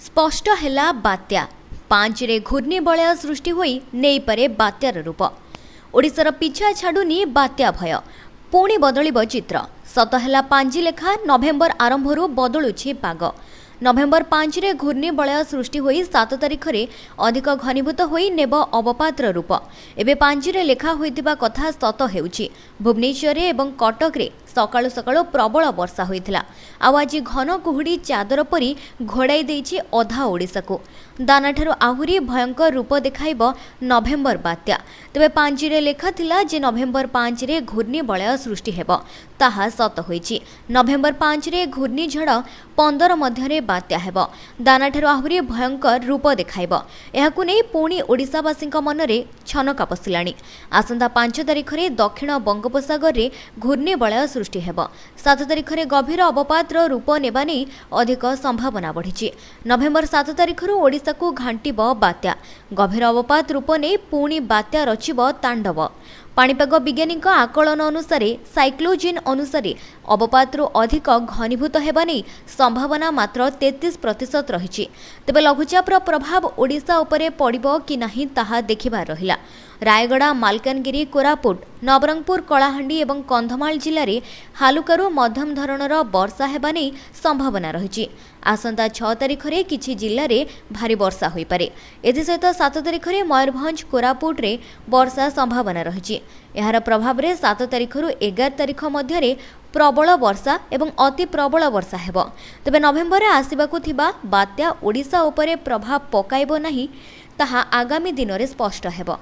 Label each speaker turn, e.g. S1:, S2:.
S1: स्पष्ट हैला बात्या 5 रे घूर्णिबलय सृष्टि होई नेई पारे बात्यार रूप। ओडिशार पिछा छाडुनी बात्या भय पुणी बदलिब चित्र। सत हैला पांजी लेखा नवेम्बर आरंभरू बदलुछि पाग। नवेम्बर 5 रे घूर्णिबलय सृष्टि होई 7 तारिख रे अधिक घनीभूत होई नेब अवपातर रूप। एबे 5 रे लेखा होइतिबा कथा सत हेउछि। भुवनेश्वर एवं कटक रे सकाळु सकाळु प्रबल वर्षा होइथिला। आ आज घन कुहुडी चादर परी घोड़ाई देइछि अधा ओडिसा को। दानाठारु आहुरी भयंकर रूप देखाइब नवेम्बर बात्या। तेबे 5 रे लेखा थिला जे नवेम्बर 5 रे घूर्णिबलय सृष्टि हेब, ताहा सत होइछि। नवेम्बर 5 रे घूर्णिझड़ 15 मध्यरे बात्या हेब, दानाठारु आहुरी भयंकर रूप देखाइब। एहाकु नै पुणी ओडिसावासींक मनरे छनका पसिलाणी। आसंता 5 तारिख रे दक्षिण बंगोपसागर रे घूर्णिबलय सृष्टि हेब। 7 तारिख रे गभीर अवपातर रूप नेबा नै अधिक संभावना बढ़िछि। नवेम्बर 7 तारिखरु ओडिसा को घांटिब बात्या। गभीर अवपात रूप नै पुणी बात्या रचिब तांडव। पाणीपाग विज्ञानी आकलन अनुसार साइक्लोजिन अनुसार अवपातरू अधिक घनीभूत हेबा नै संभावना मात्र 33% रहिछि। तेबे लघुचापर प्रभाव ओडिशा उपरे पड़िबो कि नाही ताहा देखिबार रहिला। रायगड़ा, मालकानगिरी, कोरापुट, नवरंगपुर, कलाहांडी एवं कंधमाल जिले में हालुकारू मध्यम धरणर वर्षा हेबा नै संभावना रहिछि। आसंता 6 तारिख रे किछि जिल्ला रे भारी वर्षा होई पारे। एथि सहित 7 तारिख रे मयूरभंज, कोरापुट रे वर्षा संभावना रहिछि। एहार प्रभाव रे 7 तारिख रु 11 तारिख मध्य रे प्रबल वर्षा एवं अति प्रबल वर्षा हेब। तेबे नवेम्बर रे आसिबाकु थिबा बात्या ओडिशा उपरे प्रभाव पकाइबो नाही, ताहा आगामी दिन रे स्पष्ट हेब।